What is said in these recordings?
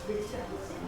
그렇지 않지?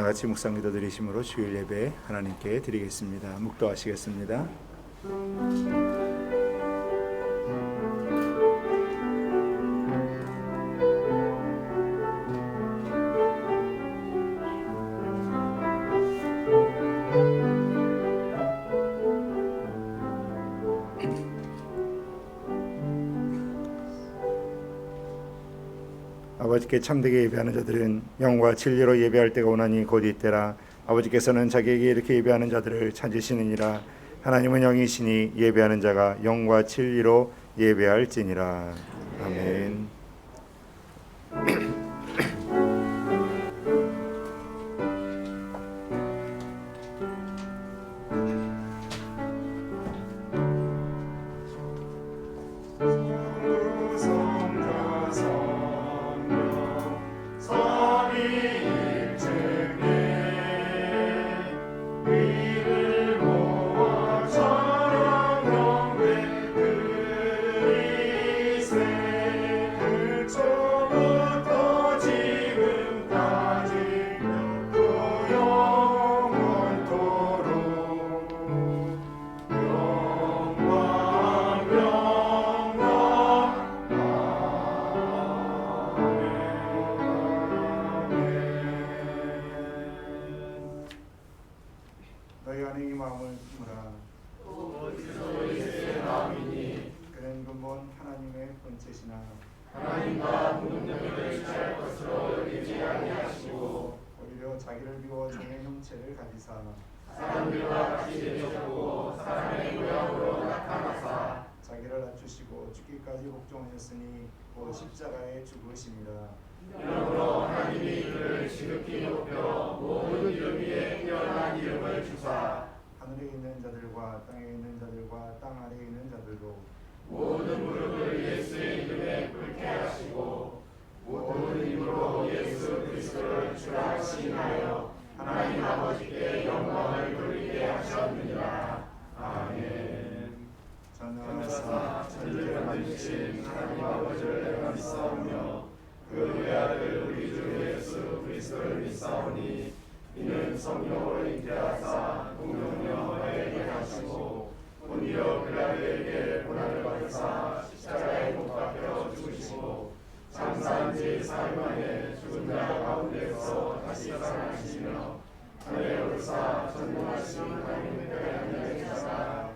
같이 묵상기도 드리심으로 주일 예배 하나님께 드리겠습니다. 묵도하시겠습니다. 아버지께 참되게 예배하는 자들은 영과 진리로 예배할 때가 오나니 곧 이때라. 아버지께서는 자기에게 이렇게 예배하는 자들을 찾으시느니라. 하나님은 영이시니 예배하는 자가 영과 진리로 예배할지니라. 아멘. 너희 안에 이 마음을 품으라. 그는 근본 하나님의 본체시나 하나님과 동등됨을 취할 것으로 여기지 아니하시고 오히려 자기를 비워 종의 형체를 가지사 사람들과 같이 되셨고 사람의 모양으로 나타나사 자기를 낮추시고 죽기까지 복종하셨으니 곧 십자가에 죽으심이라. 이러므로 하나님이 그를 지극히 높여 모든 이름 위에 뛰어난 이름을 주사 하늘에 있는 자들과 땅에 있는 자들과 땅 아래에 있는 자들도 모든 무릎을 예수의 이름에 꿇게 하시고 모든 입으로 예수 그리스도를 주라 시인하여 하나님 아버지께 영광을 돌리게 하셨느니라. 아멘. 전능하사 천지를 만드신 하나님 아버지를 내가 믿사오며 그 외아들 우리 주 예수 그리스도를 믿사오니 이는 성령으로 잉태하사 동정녀에게 하시고 본디오 빌라도에게 고난을 받으사 십자가에 못 박혀 죽으시고 장사한 지 4일 만에 죽은 자 가운데서 다시 살아나시며 하늘에 오르사 전능하신 하나님의 편에 계시다가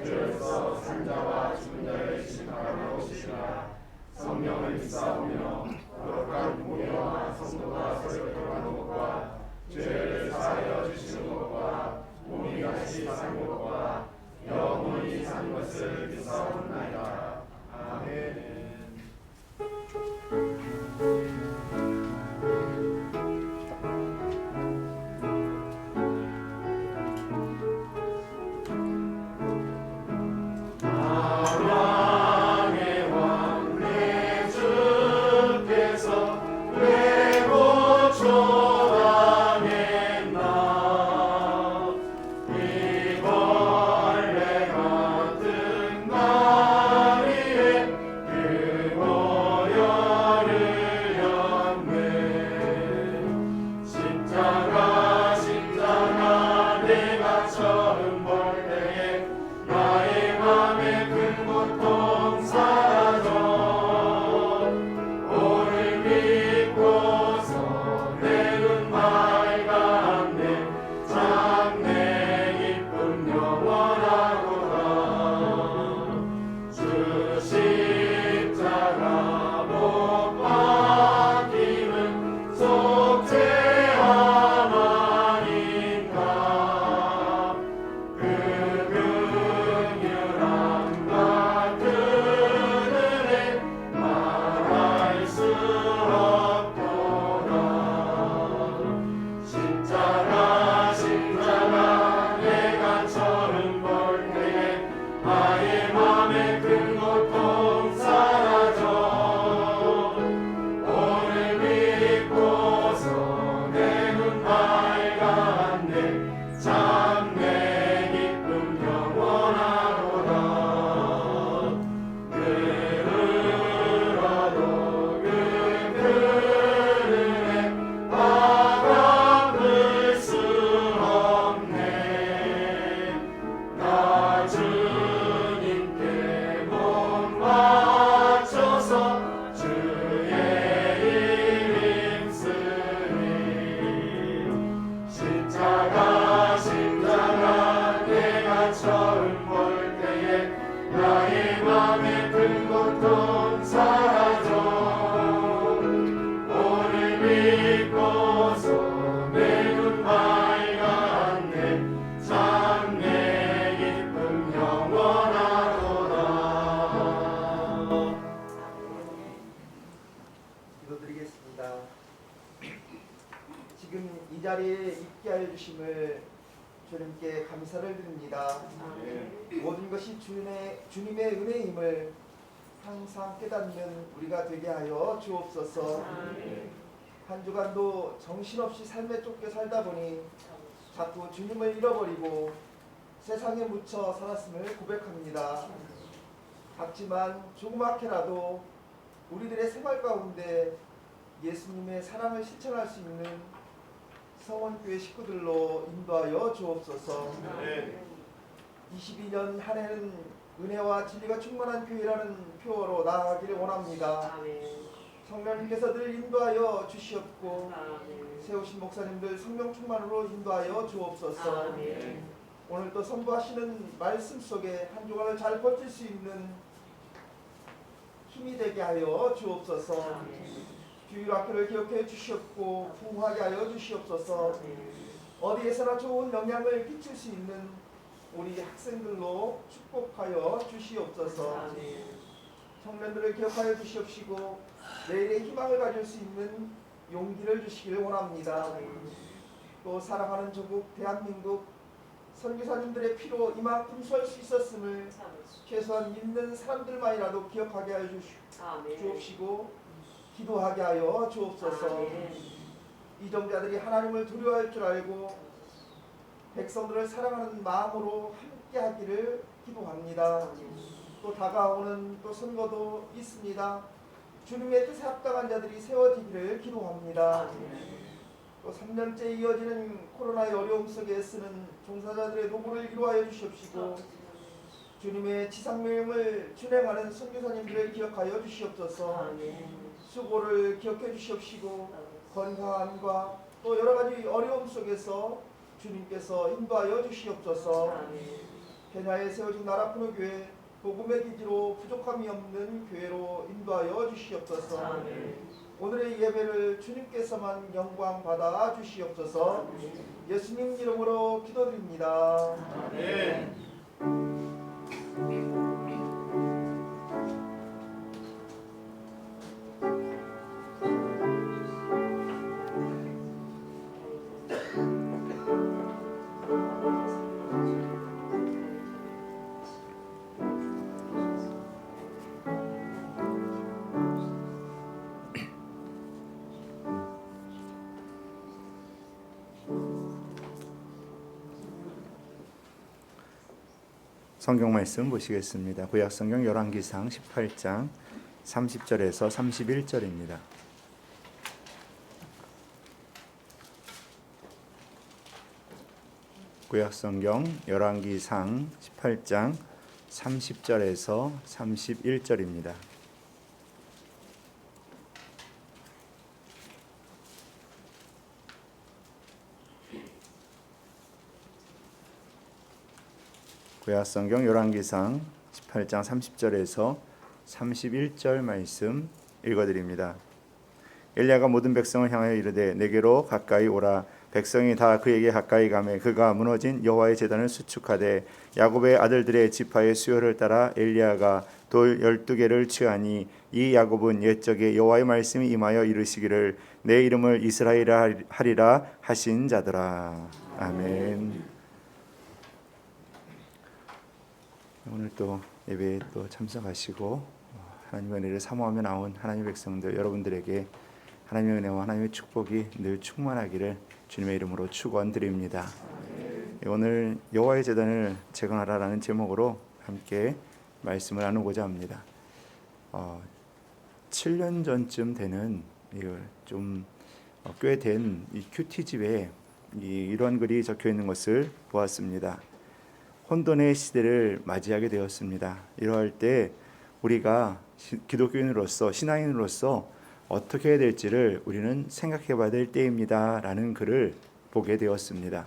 죄로서 산자와 죽은 자를 심판하러 오시리라. 성령을 믿사오며 거룩한 공의와 성도가 서로 교통하는 것과 죄를 사하여 주시는 것과 몸이 다시 사는 것과 영원히 사는 것을 믿사옵나이다. 아멘. 주심을 주님께 감사를 드립니다. 모든 것이 주님의 은혜임을 항상 깨닫는 우리가 되게 하여 주옵소서. 한 주간도 정신없이 삶에 쫓겨 살다 보니 자꾸 주님을 잃어버리고 세상에 묻혀 살았음을 고백합니다. 같지만 조그맣게라도 우리들의 생활 가운데 예수님의 사랑을 실천할 수 있는 성원교회 식구들로 인도하여 주옵소서. 22년 한 해는 은혜와 진리가 충만한 교회라는 표어로 나아가기를 원합니다. 성령님께서 늘 인도하여 주시옵고 세우신 목사님들 성령 충만으로 인도하여 주옵소서. 오늘도 선포하시는 말씀 속에 한 주간을 잘 버틸 수 있는 힘이 되게 하여 주옵소서. 주일학교를 기억해 주시옵고 부흥하게 하여 주시옵소서. 어디에서나 좋은 영향을 끼칠 수 있는 우리 학생들로 축복하여 주시옵소서. 청년들을 기억하여 주시옵시고 내일의 희망을 가질 수 있는 용기를 주시기를 원합니다. 또 사랑하는 조국 대한민국 선교사님들의 피로 이만큼 설 수 있었음을 최소한 믿는 사람들만이라도 기억하게 하여 주옵시고 기도하게 하여 주옵소서. 이정자들이 하나님을 두려워할 줄 알고 백성들을 사랑하는 마음으로 함께하기를 기도합니다. 또 다가오는 또 선거도 있습니다. 주님의 뜻에 합당한 자들이 세워지기를 기도합니다. 또 3년째 이어지는 코로나의 어려움 속에 쓰는 종사자들의 노고를 이루하여 주시옵시고 주님의 지상명령을 준행하는 선교사님들을 기억하여 주시옵소서. 수고를 기억해 주시옵시고 건강함과 또 여러가지 어려움 속에서 주님께서 인도하여 주시옵소서. 케냐에 세워진 나라푸노교회 복음의 기지로 부족함이 없는 교회로 인도하여 주시옵소서. 오늘의 예배를 주님께서만 영광 받아 주시옵소서. 예수님 이름으로 기도드립니다. 아멘. 성경 말씀 보시겠습니다. 구약성경 열왕기상 18장 30절에서 31절입니다. 구약성경 열왕기상 18장 30절에서 31절입니다. 구약성경 열왕기상 18장 30절에서 31절 말씀 읽어드립니다. 엘리야가 모든 백성을 향하여 이르되 내게로 가까이 오라. 백성이 다 그에게 가까이 가매 그가 무너진 여호와의 제단을 수축하되 야곱의 아들들의 지파의 수요를 따라 엘리야가 돌 12개를 취하니 이 야곱은 옛적에 여호와의 말씀이 임하여 이르시기를 내 이름을 이스라엘이라 하리라 하신 자더라. 아멘. 오늘 또 예배에 또 참석하시고 하나님의 은혜를 사모하며 나온 하나님의 백성들 여러분들에게 하나님의 은혜와 하나님의 축복이 늘 충만하기를 주님의 이름으로 축원드립니다. 오늘 여호와의 제단을 재건하라라는 제목으로 함께 말씀을 나누고자 합니다. 7년 전쯤 되는 좀 꽤 된 이 큐티집에 이런 글이 적혀 있는 것을 보았습니다. 혼돈의 시대를 맞이하게 되었습니다. 이러할 때 우리가 기독교인으로서 신앙인으로서 어떻게 해야 될지를 우리는 생각해 봐야 될 때입니다 라는 글을 보게 되었습니다.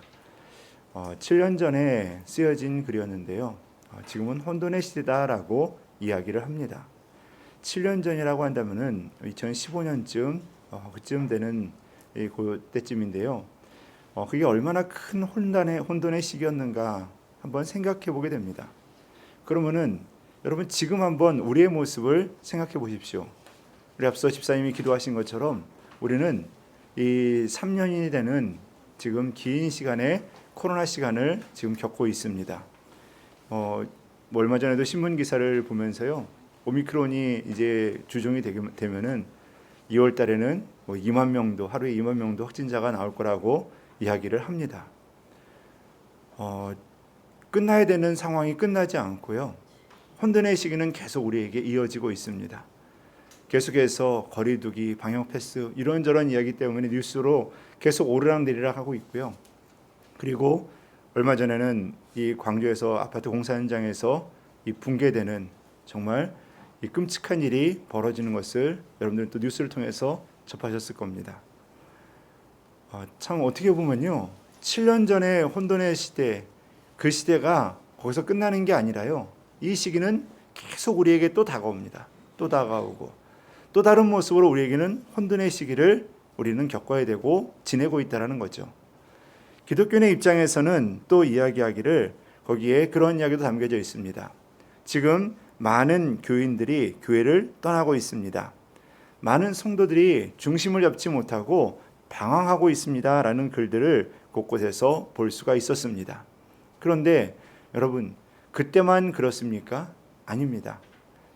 7년 전에 쓰여진 글이었는데요. 지금은 혼돈의 시대다라고 이야기를 합니다. 7년 전이라고 한다면은 2015년쯤 그쯤 되는 그때쯤인데요. 그게 얼마나 큰 혼돈의 시기였는가 한번 생각해 보게 됩니다. 그러면은 여러분 지금 한번 우리의 모습을 생각해 보십시오. 우리 앞서 집사님이 기도하신 것처럼 우리는 이 3년이 되는 지금 긴 시간의 코로나 시간을 지금 겪고 있습니다. 뭐 얼마 전에도 신문 기사를 보면서요, 오미크론이 이제 주종이 되면은 2월 달에는 뭐 2만 명도, 하루에 2만 명도 확진자가 나올 거라고 이야기를 합니다. 끝나야 되는 상황이 끝나지 않고요, 혼돈의 시기는 계속 우리에게 이어지고 있습니다. 계속해서 거리두기, 방역 패스 이런저런 이야기 때문에 뉴스로 계속 오르락내리락 하고 있고요. 그리고 얼마 전에는 이 광주에서 아파트 공사 현장에서 이 붕괴되는 정말 이 끔찍한 일이 벌어지는 것을 여러분들은 또 뉴스를 통해서 접하셨을 겁니다. 참 어떻게 보면요, 7년 전의 혼돈의 시대, 그 시대가 거기서 끝나는 게 아니라요, 이 시기는 계속 우리에게 또 다가옵니다. 또 다가오고 또 다른 모습으로 우리에게는 혼돈의 시기를 우리는 겪어야 되고 지내고 있다는 거죠. 기독교인의 입장에서는 또 이야기하기를, 거기에 그런 이야기도 담겨져 있습니다. 지금 많은 교인들이 교회를 떠나고 있습니다. 많은 성도들이 중심을 잡지 못하고 방황하고 있습니다 라는 글들을 곳곳에서 볼 수가 있었습니다. 그런데 여러분, 그때만 그렇습니까? 아닙니다.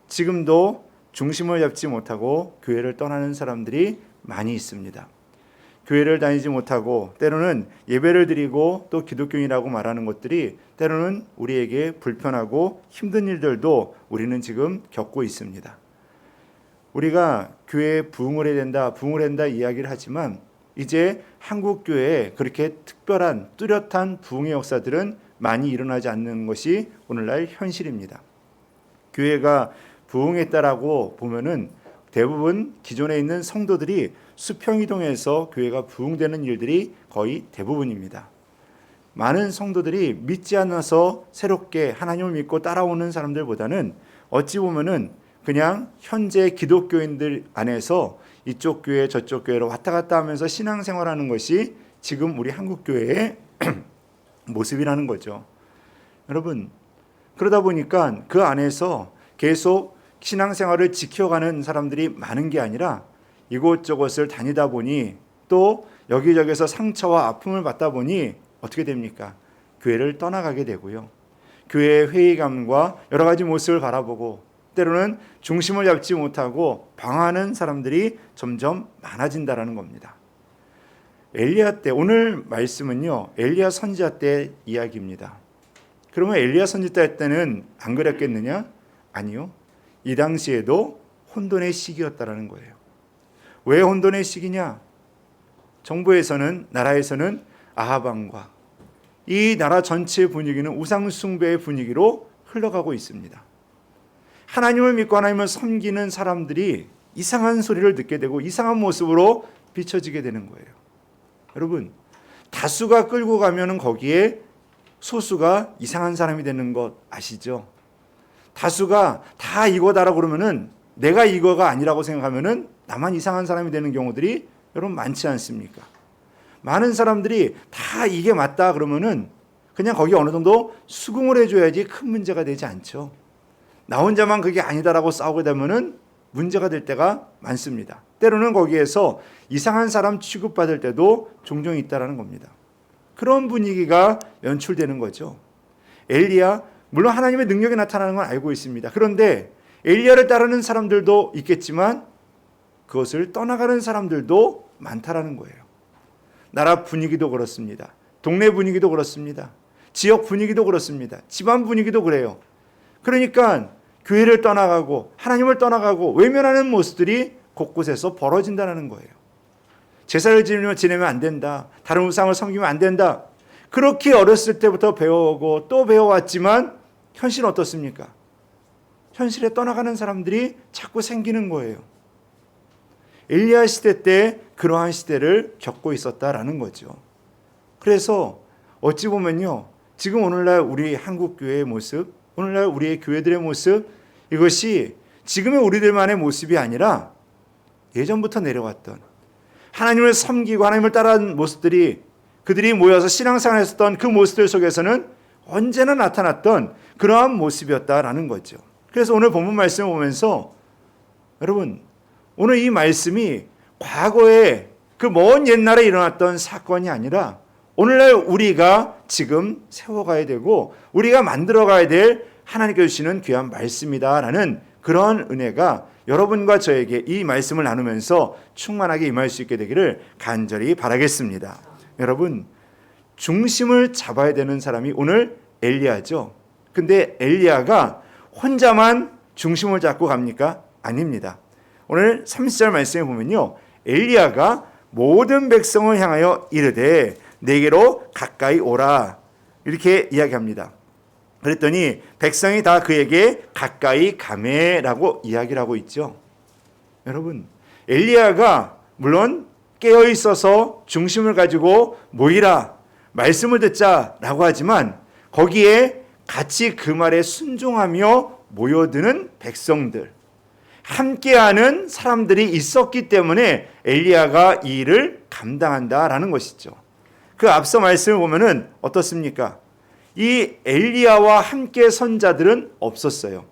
지금도 중심을 잡지 못하고 교회를 떠나는 사람들이 많이 있습니다. 교회를 다니지 못하고 때로는 예배를 드리고 또 기독교인이라고 말하는 것들이 때로는 우리에게 불편하고 힘든 일들도 우리는 지금 겪고 있습니다. 우리가 교회에 부흥을 해야 된다 이야기를 하지만 이제 한국 교회에 그렇게 특별한 뚜렷한 부흥의 역사들은 많이 일어나지 않는 것이 오늘날 현실입니다. 교회가 부흥했다라고 보면은 대부분 기존에 있는 성도들이 수평이동해서 교회가 부흥되는 일들이 거의 대부분입니다. 많은 성도들이 믿지 않아서 새롭게 하나님을 믿고 따라오는 사람들보다는 어찌 보면은 그냥 현재 기독교인들 안에서 이쪽 교회 저쪽 교회로 왔다 갔다 하면서 신앙생활하는 것이 지금 우리 한국 교회의 모습이라는 거죠. 여러분, 그러다 보니까 그 안에서 계속 신앙생활을 지켜가는 사람들이 많은 게 아니라 이곳저곳을 다니다 보니 또 여기저기서 상처와 아픔을 받다 보니 어떻게 됩니까? 교회를 떠나가게 되고요. 교회의 회의감과 여러 가지 모습을 바라보고 때로는 중심을 잡지 못하고 방황하는 사람들이 점점 많아진다라는 겁니다. 엘리야 때, 오늘 말씀은요, 엘리야 선지자 때 이야기입니다. 그러면 엘리야 선지자 때는 안 그랬겠느냐? 아니요. 이 당시에도 혼돈의 시기였다라는 거예요. 왜 혼돈의 시기냐? 정부에서는, 나라에서는 아합 왕과 이 나라 전체의 분위기는 우상 숭배의 분위기로 흘러가고 있습니다. 하나님을 믿고 하나님을 섬기는 사람들이 이상한 소리를 듣게 되고 이상한 모습으로 비춰지게 되는 거예요. 여러분, 다수가 끌고 가면은 거기에 소수가 이상한 사람이 되는 것 아시죠? 다수가 다 이거다라고 그러면은 내가 이거가 아니라고 생각하면은 나만 이상한 사람이 되는 경우들이 여러분 많지 않습니까? 많은 사람들이 다 이게 맞다 그러면은 그냥 거기 어느 정도 수긍을 해줘야지 큰 문제가 되지 않죠. 나 혼자만 그게 아니다라고 싸우게 되면은 문제가 될 때가 많습니다. 때로는 거기에서 이상한 사람 취급받을 때도 종종 있다라는 겁니다. 그런 분위기가 연출되는 거죠. 엘리야, 물론 하나님의 능력이 나타나는 건 알고 있습니다. 그런데 엘리야를 따르는 사람들도 있겠지만 그것을 떠나가는 사람들도 많다라는 거예요. 나라 분위기도 그렇습니다. 동네 분위기도 그렇습니다. 지역 분위기도 그렇습니다. 집안 분위기도 그래요. 그러니까 교회를 떠나가고 하나님을 떠나가고 외면하는 모습들이 곳곳에서 벌어진다는 거예요. 제사를 지내면 안 된다. 다른 우상을 섬기면 안 된다. 그렇게 어렸을 때부터 배워오고 또 배워왔지만 현실은 어떻습니까? 현실에 떠나가는 사람들이 자꾸 생기는 거예요. 엘리야 시대 때 그러한 시대를 겪고 있었다라는 거죠. 그래서 어찌 보면요, 지금 오늘날 우리 한국 교회의 모습, 오늘날 우리의 교회들의 모습, 이것이 지금의 우리들만의 모습이 아니라 예전부터 내려왔던 하나님을 섬기고 하나님을 따라하는 모습들이, 그들이 모여서 신앙생활을 했었던 그 모습들 속에서는 언제나 나타났던 그러한 모습이었다라는 거죠. 그래서 오늘 본문 말씀을 보면서 여러분, 오늘 이 말씀이 과거에 그 먼 옛날에 일어났던 사건이 아니라 오늘날 우리가 지금 세워가야 되고 우리가 만들어가야 될 하나님께서 주시는 귀한 말씀이다라는 그런 은혜가 여러분과 저에게 이 말씀을 나누면서 충만하게 임할 수 있게 되기를 간절히 바라겠습니다. 여러분, 중심을 잡아야 되는 사람이 오늘 엘리야죠. 근데 엘리야가 혼자만 중심을 잡고 갑니까? 아닙니다. 오늘 30절 말씀에 보면요, 엘리야가 모든 백성을 향하여 이르되 내게로 가까이 오라 이렇게 이야기합니다. 그랬더니 백성이 다 그에게 가까이 가매라고 이야기를 하고 있죠. 여러분, 엘리야가 물론 깨어 있어서 중심을 가지고 모이라, 말씀을 듣자라고 하지만 거기에 같이 그 말에 순종하며 모여드는 백성들, 함께하는 사람들이 있었기 때문에 엘리야가 이 일을 감당한다라는 것이죠. 그 앞서 말씀을 보면은 어떻습니까? 이 엘리야와 함께 선자들은 없었어요.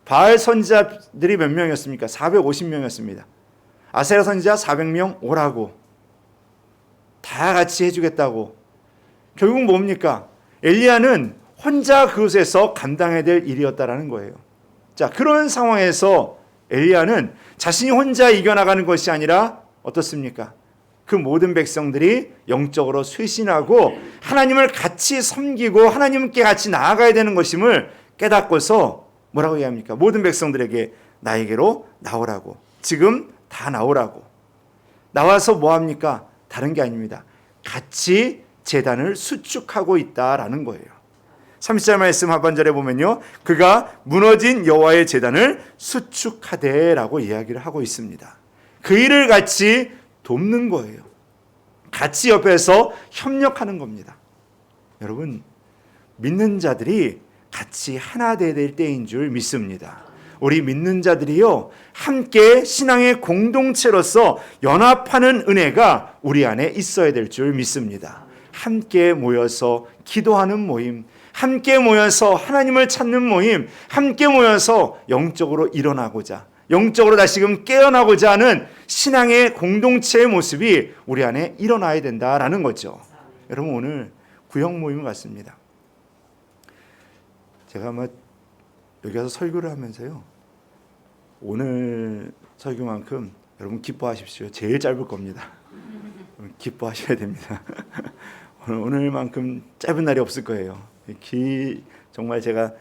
바알 선지자들이 몇 명이었습니까? 450명이었습니다. 아세라 선지자 400명 오라고 다 같이 해주겠다고. 결국 뭡니까? 엘리야는 혼자 그곳에서 감당해야 될 일이었다라는 거예요. 자, 그런 상황에서 엘리야는 자신이 혼자 이겨나가는 것이 아니라 어떻습니까? 그 모든 백성들이 영적으로 쇄신하고 하나님을 같이 섬기고 하나님께 같이 나아가야 되는 것임을 깨닫고서 뭐라고 이야기합니까? 모든 백성들에게 나에게로 나오라고, 지금 다 나오라고. 나와서 뭐합니까? 다른 게 아닙니다. 같이 제단을 수축하고 있다라는 거예요. 30절 말씀 하반절에 보면요, 그가 무너진 여호와의 제단을 수축하되라고 이야기를 하고 있습니다. 그 일을 같이 돕는 거예요. 같이 옆에서 협력하는 겁니다. 여러분, 믿는 자들이 같이 하나 되어야 될 때인 줄 믿습니다. 우리 믿는 자들이요, 함께 신앙의 공동체로서 연합하는 은혜가 우리 안에 있어야 될 줄 믿습니다. 함께 모여서 기도하는 모임, 함께 모여서 하나님을 찾는 모임, 함께 모여서 영적으로 일어나고자, 영적으로 다시금 깨어나고자 하는 신앙의 공동체의 모습이 우리 안에 일어나야 된다라는 거죠. 여러분, 오늘 구역 모임을 갔습니다. 제가 아마 여기 와서 설교를 하면서요, 오늘 설교만큼 여러분 기뻐하십시오. 제일 짧을 겁니다. 기뻐하셔야 됩니다. 오늘만큼 짧은 날이 없을 거예요. 정말 제가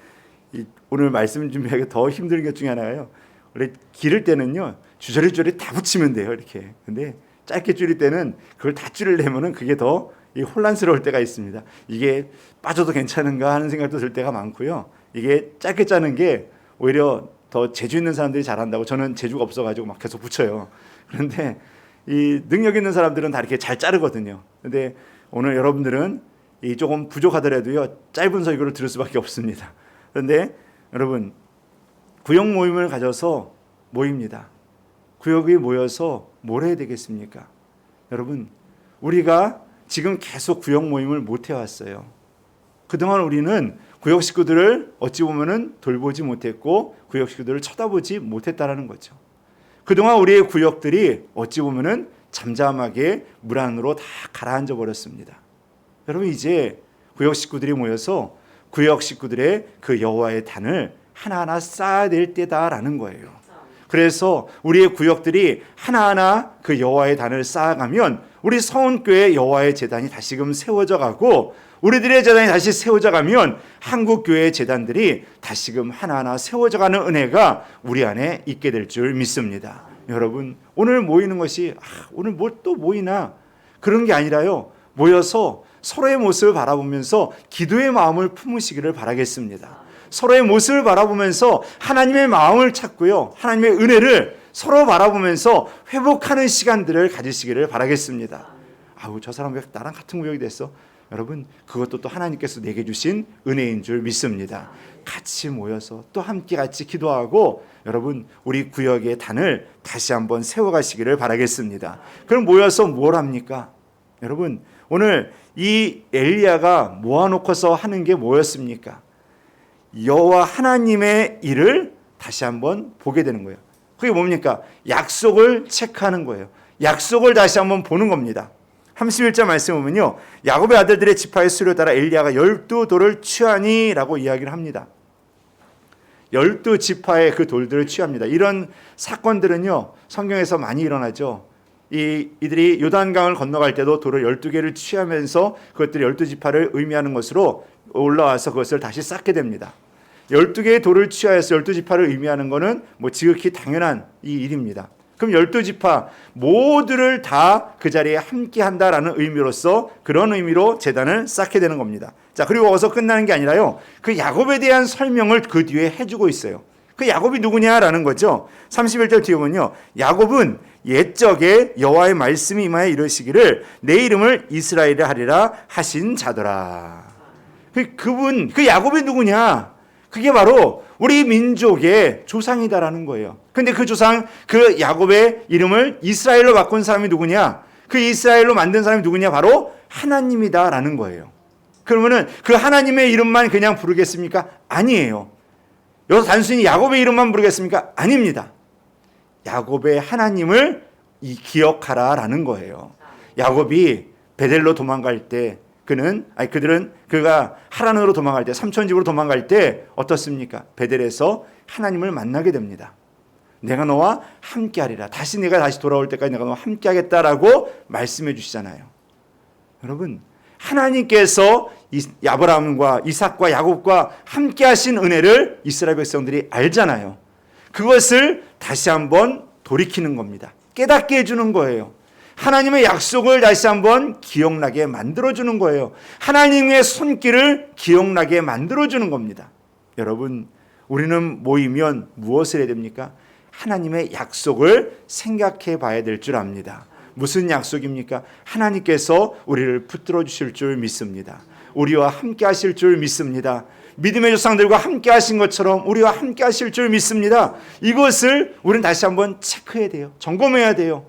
오늘 말씀 준비하기 더 힘든 것 중에 하나예요. 원래 기를 때는요, 주저리 다 붙이면 돼요, 이렇게. 근데 짧게 줄일 때는 그걸 다 줄이려면은 그게 더 혼란스러울 때가 있습니다. 이게 빠져도 괜찮은가 하는 생각도 들 때가 많고요. 이게 짧게 짜는 게 오히려 더 재주 있는 사람들이 잘한다고, 저는 재주가 없어가지고 막 계속 붙여요. 그런데 이 능력 있는 사람들은 다 이렇게 잘 자르거든요. 근데 오늘 여러분들은 이 조금 부족하더라도요, 짧은 설교를 들을 수밖에 없습니다. 그런데 여러분, 구역 모임을 가져서 모입니다. 구역이 모여서 뭘 해야 되겠습니까? 여러분, 우리가 지금 계속 구역 모임을 못 해왔어요. 그동안 우리는 구역 식구들을 어찌 보면은 돌보지 못했고 구역 식구들을 쳐다보지 못했다라는 거죠. 그동안 우리의 구역들이 어찌 보면은 잠잠하게 물 안으로 다 가라앉아 버렸습니다. 여러분, 이제 구역 식구들이 모여서 구역 식구들의 그 여호와의 단을 하나하나 쌓아야 될 때다라는 거예요. 그래서 우리의 구역들이 하나하나 그 여호와의 단을 쌓아가면 우리 서운교회 여호와의 제단이 다시금 세워져 가고, 우리들의 제단이 다시 세워져 가면 한국교회의 제단들이 다시금 하나하나 세워져 가는 은혜가 우리 안에 있게 될 줄 믿습니다. 여러분, 오늘 모이는 것이 오늘 뭐 또 모이나 그런 게 아니라요, 모여서 서로의 모습을 바라보면서 기도의 마음을 품으시기를 바라겠습니다. 서로의 모습을 바라보면서 하나님의 마음을 찾고요, 하나님의 은혜를 서로 바라보면서 회복하는 시간들을 가지시기를 바라겠습니다. 저 사람 왜 나랑 같은 구역이 됐어? 여러분, 그것도 또 하나님께서 내게 주신 은혜인 줄 믿습니다. 같이 모여서 또 함께 같이 기도하고, 여러분, 우리 구역의 단을 다시 한번 세워가시기를 바라겠습니다. 그럼 모여서 뭘 합니까? 여러분, 오늘 이 엘리야가 모아놓고서 하는 게 뭐였습니까? 여호와 하나님의 일을 다시 한번 보게 되는 거예요. 그게 뭡니까? 약속을 체크하는 거예요. 약속을 다시 한번 보는 겁니다. 31절 말씀 보면요, 야곱의 아들들의 지파의 수를 따라 엘리야가 12돌을 취하니 라고 이야기를 합니다. 12지파의 그 돌들을 취합니다. 이런 사건들은요 성경에서 많이 일어나죠. 이들이 요단강을 건너갈 때도 돌을 12개를 취하면서 그것들이 12지파를 의미하는 것으로 올라와서 그것을 다시 쌓게 됩니다. 12개의 돌을 취하여서 12지파를 의미하는 것은 뭐 지극히 당연한 이 일입니다. 그럼 12지파 모두를 다 그 자리에 함께 한다라는 의미로서 그런 의미로 제단을 쌓게 되는 겁니다. 자, 그리고 어서 끝나는 게 아니라요, 그 야곱에 대한 설명을 그 뒤에 해주고 있어요. 그 야곱이 누구냐라는 거죠. 31절 뒤에 보면요, 야곱은 옛적에 여호와의 말씀이 임하여 이르시기를 내 이름을 이스라엘이라 하리라 하신 자더라. 그분, 그 야곱이 누구냐? 그게 바로 우리 민족의 조상이다라는 거예요. 근데 그 조상, 그 야곱의 이름을 이스라엘로 바꾼 사람이 누구냐? 그 이스라엘로 만든 사람이 누구냐? 바로 하나님이다라는 거예요. 그러면은 그 하나님의 이름만 그냥 부르겠습니까? 아니에요. 여기서 단순히 야곱의 이름만 부르겠습니까? 아닙니다. 야곱의 하나님을 기억하라라는 거예요. 야곱이 베델로 도망갈 때 그가 하란으로 도망갈 때, 삼촌 집으로 도망갈 때 어떻습니까? 베델에서 하나님을 만나게 됩니다. 내가 너와 함께하리라. 내가 다시 돌아올 때까지 내가 너와 함께하겠다라고 말씀해 주시잖아요. 여러분, 하나님께서 아브라함과 이삭과 야곱과 함께하신 은혜를 이스라엘 백성들이 알잖아요. 그것을 다시 한번 돌이키는 겁니다. 깨닫게 해주는 거예요. 하나님의 약속을 다시 한번 기억나게 만들어주는 거예요. 하나님의 손길을 기억나게 만들어주는 겁니다. 여러분, 우리는 모이면 무엇을 해야 됩니까? 하나님의 약속을 생각해 봐야 될 줄 압니다. 무슨 약속입니까? 하나님께서 우리를 붙들어 주실 줄 믿습니다. 우리와 함께 하실 줄 믿습니다. 믿음의 조상들과 함께 하신 것처럼 우리와 함께 하실 줄 믿습니다. 이것을 우리는 다시 한번 체크해야 돼요. 점검해야 돼요.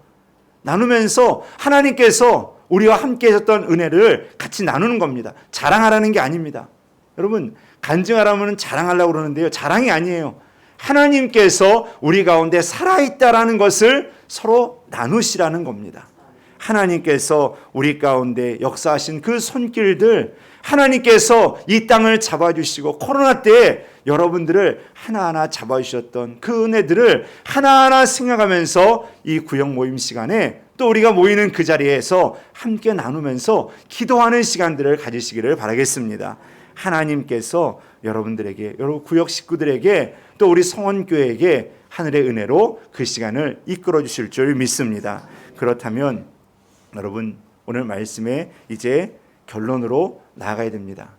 나누면서 하나님께서 우리와 함께 하셨던 은혜를 같이 나누는 겁니다. 자랑하라는 게 아닙니다. 여러분, 간증하라면 자랑하려고 그러는데요, 자랑이 아니에요. 하나님께서 우리 가운데 살아있다라는 것을 서로 나누시라는 겁니다. 하나님께서 우리 가운데 역사하신 그 손길들, 하나님께서 이 땅을 잡아주시고 코로나 때에 여러분들을 하나하나 잡아주셨던 그 은혜들을 하나하나 생각하면서 이 구역 모임 시간에 또 우리가 모이는 그 자리에서 함께 나누면서 기도하는 시간들을 가지시기를 바라겠습니다. 하나님께서 여러분들에게, 여러분 구역 식구들에게, 또 우리 성원교회에게 하늘의 은혜로 그 시간을 이끌어 주실 줄 믿습니다. 그렇다면 여러분, 오늘 말씀에 이제 결론으로 나아가야 됩니다.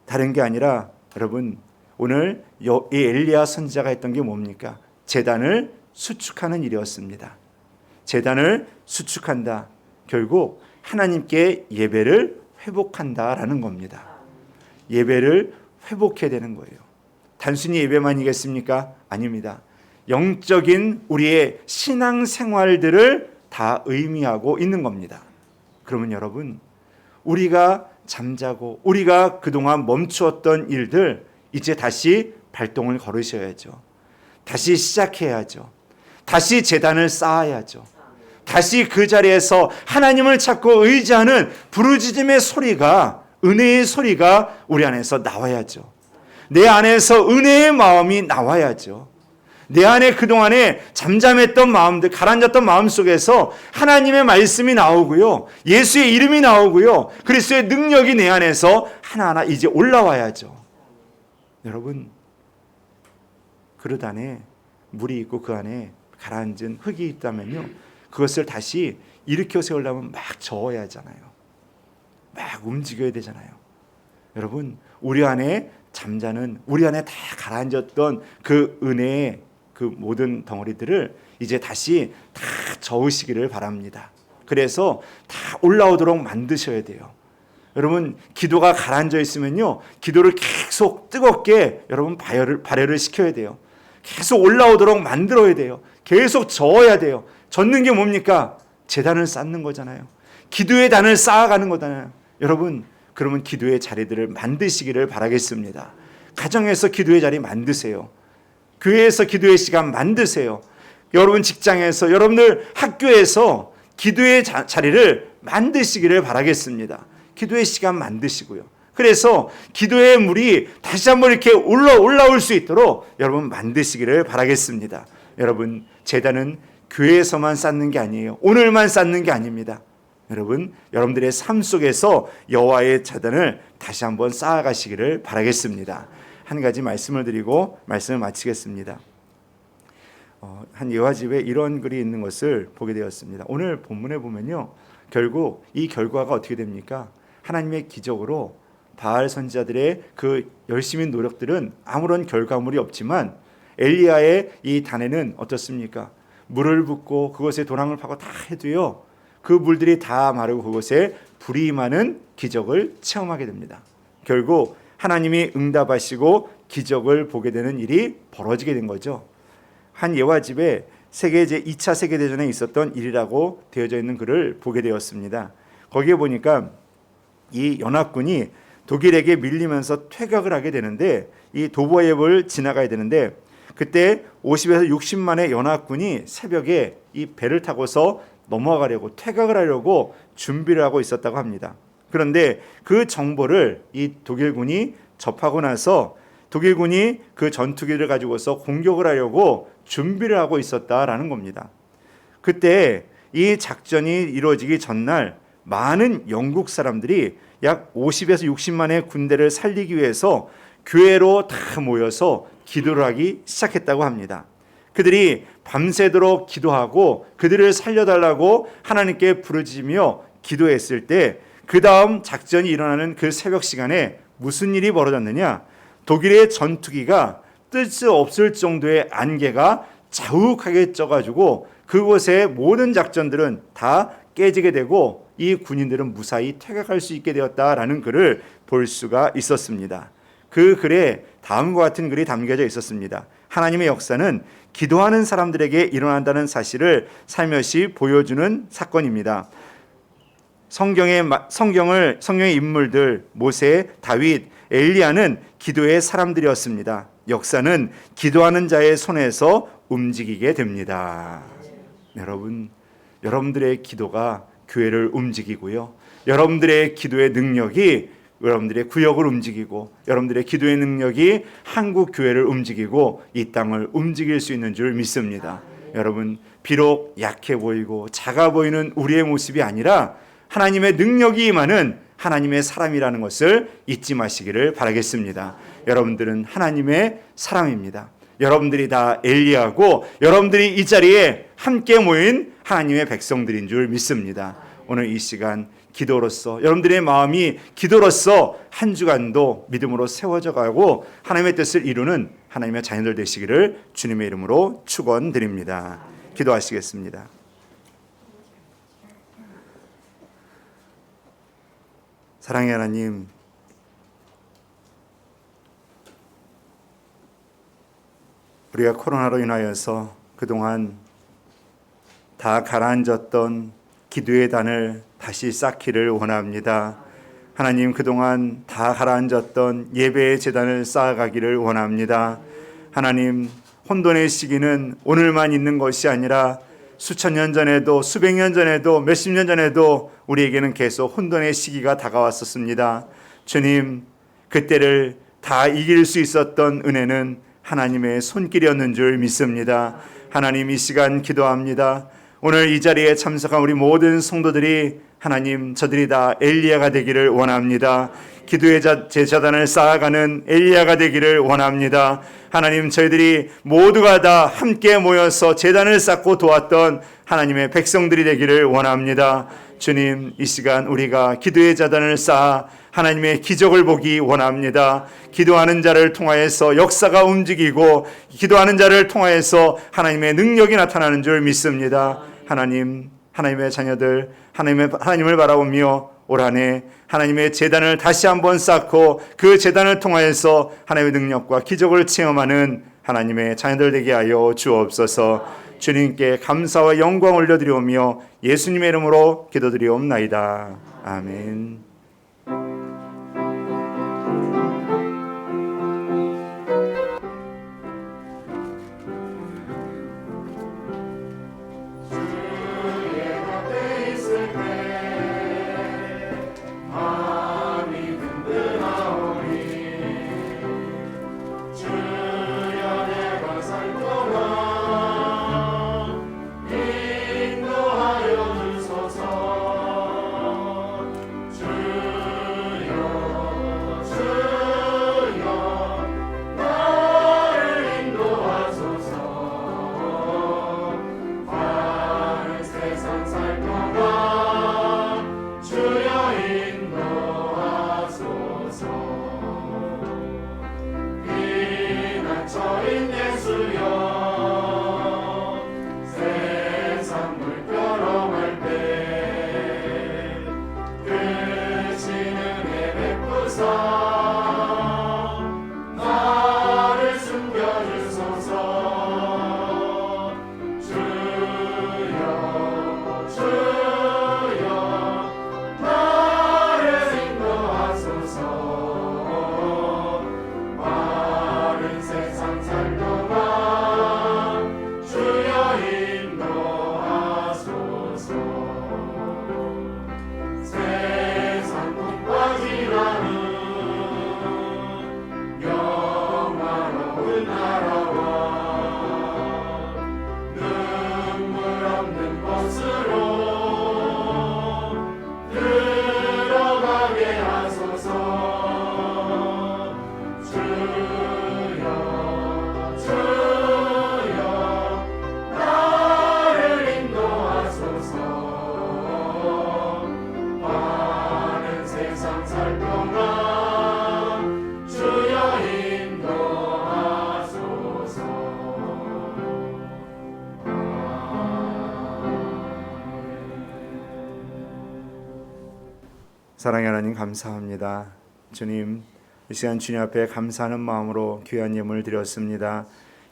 다른 게 아니라 여러분, 오늘 이 엘리야 선지자가 했던 게 뭡니까? 제단을 수축하는 일이었습니다. 제단을 수축한다. 결국 하나님께 예배를 회복한다라는 겁니다. 예배를 회복해야 되는 거예요. 단순히 예배만이겠습니까? 아닙니다. 영적인 우리의 신앙생활들을 다 의미하고 있는 겁니다. 그러면 여러분, 우리가 잠자고 우리가 그동안 멈추었던 일들 이제 다시 발동을 걸으셔야죠. 다시 시작해야죠. 다시 제단을 쌓아야죠. 다시 그 자리에서 하나님을 찾고 의지하는 부르짖음의 소리가, 은혜의 소리가 우리 안에서 나와야죠. 내 안에서 은혜의 마음이 나와야죠. 내 안에 그동안에 잠잠했던 마음들, 가라앉았던 마음 속에서 하나님의 말씀이 나오고요, 예수의 이름이 나오고요, 그리스도의 능력이 내 안에서 하나하나 이제 올라와야죠. 여러분, 그릇 안에 물이 있고 그 안에 가라앉은 흙이 있다면요, 그것을 다시 일으켜 세우려면 막 저어야 하잖아요. 막 움직여야 되잖아요. 여러분, 우리 안에 잠자는, 우리 안에 다 가라앉았던 그 은혜의 그 모든 덩어리들을 이제 다시 다 저으시기를 바랍니다. 그래서 다 올라오도록 만드셔야 돼요. 여러분, 기도가 가라앉아 있으면요, 기도를 계속 뜨겁게 여러분 발열을 시켜야 돼요. 계속 올라오도록 만들어야 돼요. 계속 저어야 돼요. 젓는 게 뭡니까? 제단을 쌓는 거잖아요. 기도의 단을 쌓아가는 거잖아요. 여러분, 그러면 기도의 자리들을 만드시기를 바라겠습니다. 가정에서 기도의 자리 만드세요. 교회에서 기도의 시간 만드세요. 여러분 직장에서, 여러분들 학교에서 기도의 자리를 만드시기를 바라겠습니다. 기도의 시간 만드시고요. 그래서 기도의 물이 다시 한번 이렇게 올라올 수 있도록 여러분 만드시기를 바라겠습니다. 여러분, 제단은 교회에서만 쌓는 게 아니에요. 오늘만 쌓는 게 아닙니다. 여러분, 여러분들의 삶 속에서 여호와의 제단을 다시 한번 쌓아가시기를 바라겠습니다. 한 가지 말씀을 드리고 말씀을 마치겠습니다. 한 예화집에 이런 글이 있는 것을 보게 되었습니다. 오늘 본문에 보면요, 결국 이 결과가 어떻게 됩니까? 하나님의 기적으로 바알 선지자들의 그 열심히 노력들은 아무런 결과물이 없지만 엘리야의 이 단에는 어떻습니까? 물을 붓고 그것에 도랑을 파고 다 해도요, 그 물들이 다 마르고 그곳에 불이 임하는 기적을 체험하게 됩니다. 결국 하나님이 응답하시고 기적을 보게 되는 일이 벌어지게 된 거죠. 한 예화집에 2차 세계대전에 있었던 일이라고 되어져 있는 글을 보게 되었습니다. 거기에 보니까 이 연합군이 독일에게 밀리면서 퇴각을 하게 되는데, 이 도보예을 지나가야 되는데, 그때 50에서 60만의 연합군이 새벽에 이 배를 타고서 넘어가려고, 퇴각을 하려고 준비를 하고 있었다고 합니다. 그런데 그 정보를 이 독일군이 접하고 나서 독일군이 그 전투기를 가지고서 공격을 하려고 준비를 하고 있었다라는 겁니다. 그때 이 작전이 이루어지기 전날 많은 영국 사람들이 약 50에서 60만의 군대를 살리기 위해서 교회로 다 모여서 기도를 하기 시작했다고 합니다. 그들이 밤새도록 기도하고 그들을 살려달라고 하나님께 부르짖으며 기도했을 때, 그 다음 작전이 일어나는 그 새벽 시간에 무슨 일이 벌어졌느냐? 독일의 전투기가 뜰 수 없을 정도의 안개가 자욱하게 쪄가지고 그곳의 모든 작전들은 다 깨지게 되고 이 군인들은 무사히 퇴각할 수 있게 되었다라는 글을 볼 수가 있었습니다. 그 글에 다음과 같은 글이 담겨져 있었습니다. 하나님의 역사는 기도하는 사람들에게 일어난다는 사실을 살며시 보여주는 사건입니다. 성경의 인물들 모세, 다윗, 엘리야는 기도의 사람들이었습니다. 역사는 기도하는 자의 손에서 움직이게 됩니다. 여러분들의 기도가 교회를 움직이고요, 여러분들의 기도의 능력이 여러분들의 구역을 움직이고, 여러분들의 기도의 능력이 한국 교회를 움직이고 이 땅을 움직일 수 있는 줄 믿습니다. 여러분, 비록 약해 보이고 작아 보이는 우리의 모습이 아니라 하나님의 능력이 임하는 하나님의 사람이라는 것을 잊지 마시기를 바라겠습니다. 여러분들은 하나님의 사람입니다. 여러분들이 다 엘리야고 여러분들이 이 자리에 함께 모인 하나님의 백성들인 줄 믿습니다. 오늘 이 시간 기도로서, 여러분들의 마음이 기도로서 한 주간도 믿음으로 세워져 가고 하나님의 뜻을 이루는 하나님의 자녀들 되시기를 주님의 이름으로 축원드립니다. 기도하시겠습니다. 사랑의 하나님, 우리가 코로나로 인하여서 그동안 다 가라앉았던 기도의 단을 다시 쌓기를 원합니다. 하나님, 그동안 다 가라앉았던 예배의 제단을 쌓아가기를 원합니다. 하나님, 혼돈의 시기는 오늘만 있는 것이 아니라 수천 년 전에도, 수백 년 전에도, 몇십 년 전에도 우리에게는 계속 혼돈의 시기가 다가왔었습니다. 주님, 그때를 다 이길 수 있었던 은혜는 하나님의 손길이었는 줄 믿습니다. 하나님, 이 시간 기도합니다. 오늘 이 자리에 참석한 우리 모든 성도들이 하나님, 저들이 다 엘리야가 되기를 원합니다. 기도의 제자단을 쌓아가는 엘리야가 되기를 원합니다. 하나님, 저희들이 모두가 다 함께 모여서 제단을 쌓고 도왔던 하나님의 백성들이 되기를 원합니다. 주님, 이 시간 우리가 기도의 제단을 쌓아 하나님의 기적을 보기 원합니다. 기도하는 자를 통하여서 역사가 움직이고 기도하는 자를 통하여서 하나님의 능력이 나타나는 줄 믿습니다. 하나님, 하나님의 자녀들, 하나님을 바라보며 올 한 해 하나님의 제단을 다시 한번 쌓고 그 제단을 통하여서 하나님의 능력과 기적을 체험하는 하나님의 자녀들 되게 하여 주옵소서. 주님께 감사와 영광 올려드리오며 예수님의 이름으로 기도드리옵나이다. 아멘. 주의 곁에 나를 숨겨주소서. 주여 주여 나를 인도하소서. 마른 세상 살 동안 주여 인도하소서. 세상 꿈꿔지라는 영화로운 나라와 눈물 없는 곳으로 들어가게 하소서. 주여 주여 나를 인도하소서. 많은 세상 살 동안 주여 인도하소서. 사랑의 하나님 감사합니다. 주님, 이 시간 주님 앞에 감사하는 마음으로 귀한 예물 드렸습니다.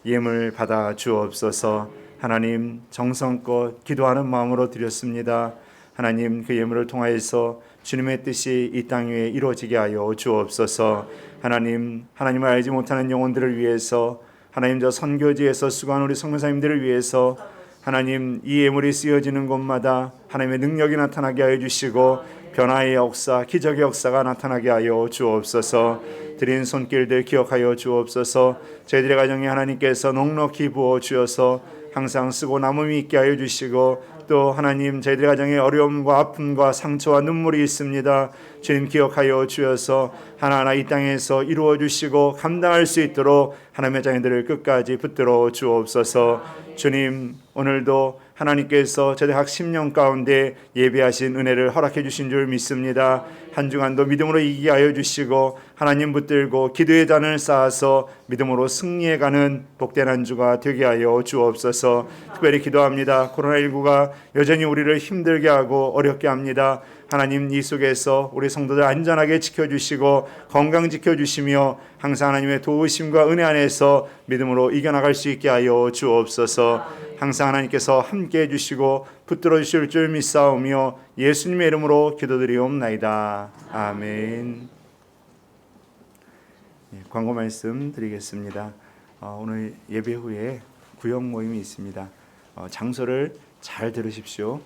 예물 받아 주옵소서. 하나님, 정성껏 기도하는 마음으로 드렸습니다. 하나님, 그 예물을 통하여서 주님의 뜻이 이 땅 위에 이루어지게 하여 주옵소서. 하나님, 하나님을 알지 못하는 영혼들을 위해서, 하나님 저 선교지에서 수고하는 우리 선교사님들을 위해서 하나님 이 예물이 쓰여지는 곳마다 하나님의 능력이 나타나게 하여 주시고 변화의 역사, 기적의 역사가 나타나게 하여 주옵소서. 드린 손길들 기억하여 주옵소서. 저희들의 가정에 하나님께서 넉넉히 부어 주셔서 항상 쓰고 남음이 있게 하여 주시고, 또 하나님 저희들의 가정에 어려움과 아픔과 상처와 눈물이 있습니다. 주님 기억하여 주셔서 하나하나 이 땅에서 이루어 주시고 감당할 수 있도록 하나님의 자녀들을 끝까지 붙들어 주옵소서. 주님, 오늘도 하나님께서 저희 각 10년 가운데 예배하신 은혜를 허락해 주신 줄 믿습니다. 한 주간도 믿음으로 이기게 하여 주시고 하나님 붙들고 기도의 잔을 쌓아서 믿음으로 승리해가는 복된 한 주가 되게 하여 주옵소서. 특별히 기도합니다. 코로나19가 여전히 우리를 힘들게 하고 어렵게 합니다. 하나님, 이 속에서 우리 성도들 안전하게 지켜주시고 건강 지켜주시며 항상 하나님의 도우심과 은혜 안에서 믿음으로 이겨나갈 수 있게 하여 주옵소서. 항상 하나님께서 함께 해주시고 붙들어 주실 줄 믿사오며 예수님의 이름으로 기도드리옵나이다. 아멘. 광고 말씀 드리겠습니다. 오늘 예배 후에 구역 모임이 있습니다. 장소를 잘 들으십시오.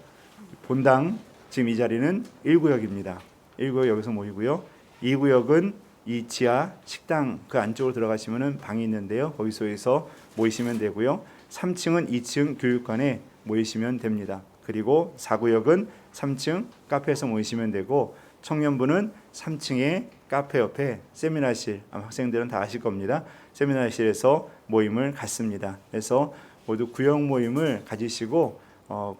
본당 지금 이 자리는 1구역입니다. 1구역 여기서 모이고요. 2구역은 이 지하 식당 그 안쪽으로 들어가시면 방이 있는데요. 거기서 모이시면 되고요. 3층은 2층 교육관에 모이시면 됩니다. 그리고 4구역은 3층 카페에서 모이시면 되고, 청년부는 3층에 카페 옆에 세미나실, 아마 학생들은 다 아실 겁니다. 세미나실에서 모임을 갖습니다. 그래서 모두 구역 모임을 가지시고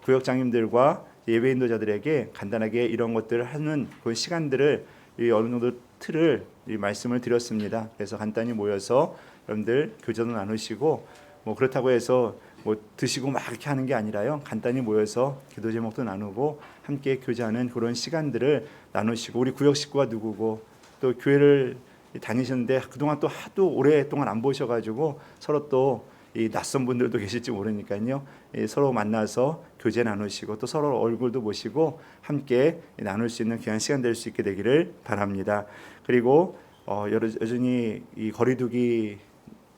구역장님들과 예배 인도자들에게 간단하게 이런 것들을 하는 그 시간들을 어느 정도 틀을 말씀을 드렸습니다. 그래서 간단히 모여서 여러분들 교제도 나누시고, 그렇다고 해서 드시고 막 이렇게 하는 게 아니라요. 간단히 모여서 기도 제목도 나누고 함께 교제하는 그런 시간들을 나누시고, 우리 구역 식구가 누구고 또 교회를 다니셨는데 그동안 또 하도 오랫동안 안 보셔가지고 서로 또 이 낯선 분들도 계실지 모르니까요. 서로 만나서 교제 나누시고 또 서로 얼굴도 보시고 함께 나눌 수 있는 귀한 시간 될 수 있게 되기를 바랍니다. 그리고 여전히 이 거리두기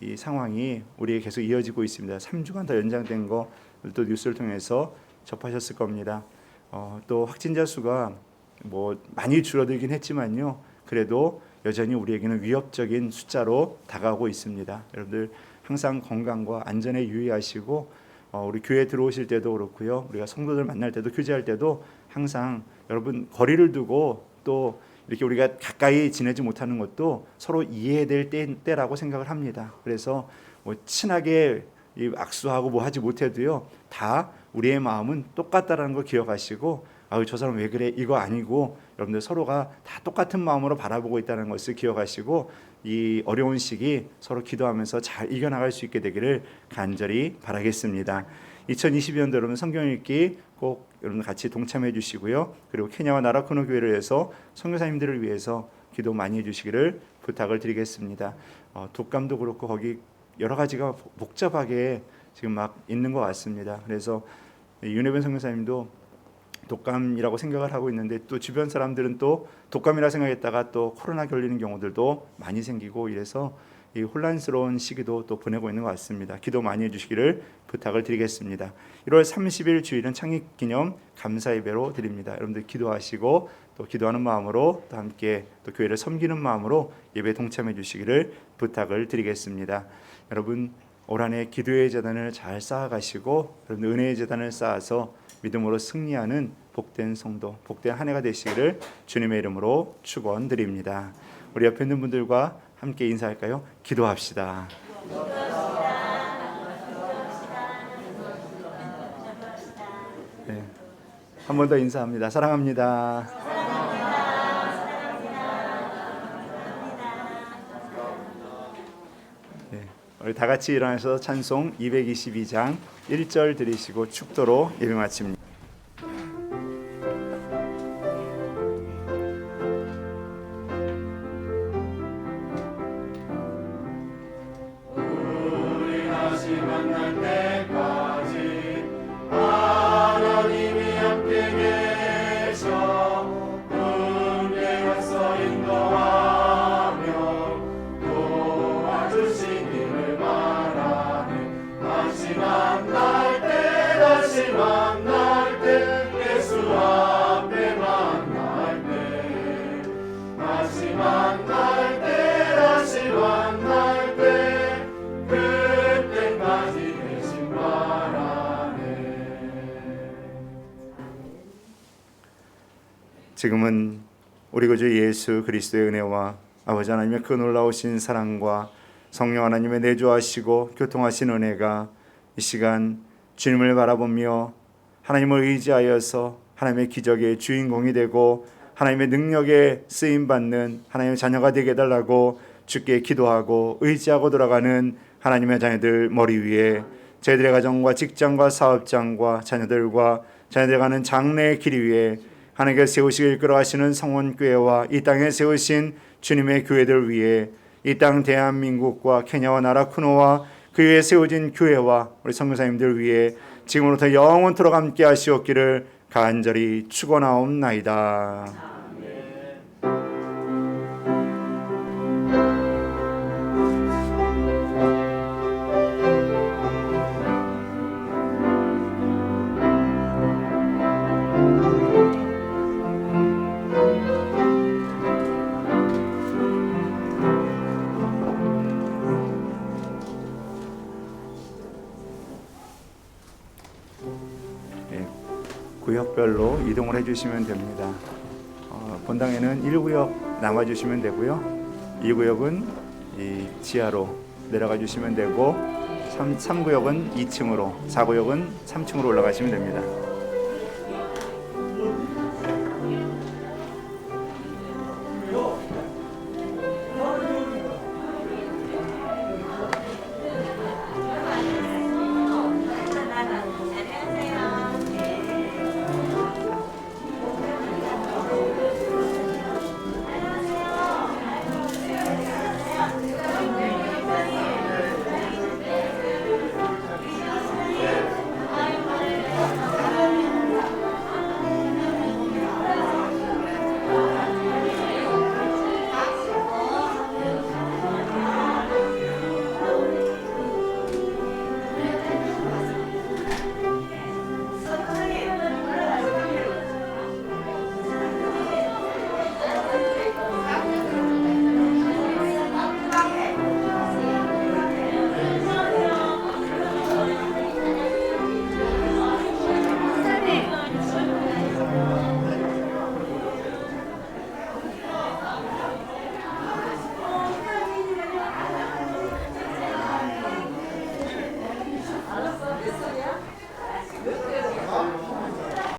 이 상황이 우리에게 계속 이어지고 있습니다. 3주간 더 연장된 거 또 뉴스를 통해서 접하셨을 겁니다. 또 확진자 수가 많이 줄어들긴 했지만요. 그래도 여전히 우리에게는 위협적인 숫자로 다가오고 있습니다. 여러분들 항상 건강과 안전에 유의하시고 우리 교회 들어오실 때도 그렇고요. 우리가 성도들 만날 때도 교제할 때도 항상 여러분 거리를 두고 또 이렇게 우리가 가까이 지내지 못하는 것도 서로 이해해야 될 때라고 생각을 합니다. 그래서 친하게 악수하고 하지 못해도요. 다 우리의 마음은 똑같다라는 걸 기억하시고, 저 사람 왜 그래? 이거 아니고 여러분들 서로가 다 똑같은 마음으로 바라보고 있다는 것을 기억하시고 이 어려운 시기 서로 기도하면서 잘 이겨나갈 수 있게 되기를 간절히 바라겠습니다. 2022년도 여러분 성경 읽기 꼭 여러분 같이 동참해 주시고요. 그리고 케냐와 나라코노 교회를 해서 선교사님들을 위해서 기도 많이 해주시기를 부탁을 드리겠습니다. 독감도 그렇고 거기 여러 가지가 복잡하게 지금 막 있는 것 같습니다. 그래서 윤혜변 선교사님도 독감이라고 생각을 하고 있는데 또 주변 사람들은 또 독감이라 생각했다가 또 코로나 걸리는 경우들도 많이 생기고 이래서 이 혼란스러운 시기도 또 보내고 있는 것 같습니다. 기도 많이 해주시기를 부탁을 드리겠습니다. 1월 30일 주일은 창립기념 감사예배로 드립니다. 여러분들 기도하시고 또 기도하는 마음으로 또 함께 또 교회를 섬기는 마음으로 예배 동참해 주시기를 부탁을 드리겠습니다. 여러분 올 한 해 기도의 재단을 잘 쌓아가시고 여러분 은혜의 재단을 쌓아서 믿음으로 승리하는 복된 성도, 복된 한 해가 되시기를 주님의 이름으로 축원드립니다. 우리 옆에 있는 분들과 함께 인사할까요? 기도합시다. 네. 한 번 더 인사합니다. 사랑합니다. 네. 우리 다 같이 일어나서 찬송 222장 1절 드리시고 축도로 예배 마칩니다. 만날 때까지 하나님이 함께 계셔 은혜로서 인도하며 도와주시기를 바라네. 다시 만날 때 예수 앞에 만날 때 다시 만날 때 지금은 우리 구주 예수 그리스도의 은혜와 아버지 하나님의 그 놀라우신 사랑과 성령 하나님의 내주하시고 교통하신 은혜가 이 시간 주님을 바라보며 하나님을 의지하여서 하나님의 기적의 주인공이 되고 하나님의 능력에 쓰임받는 하나님의 자녀가 되게 해달라고 주께 기도하고 의지하고 돌아가는 하나님의 자녀들 머리 위에 저희들의 가정과 직장과 사업장과 자녀들과 자녀들 가는 장래의 길 위에 하나님께서 세우시고 이끌어가시는 성원교회와 이 땅에 세우신 주님의 교회들 위해 이 땅 대한민국과 케냐와 나라쿠노와 그 위에 세워진 교회와 우리 선교사님들 위해 지금으로부터 영원토록 함께 하시옵기를 간절히 축원하옵나이다. 구역별로 이동을 해주시면 됩니다. 본당에는 1구역 남아주시면 되고요. 2구역은 이 지하로 내려가 주시면 되고 3구역은 2층으로 4구역은 3층으로 올라가시면 됩니다.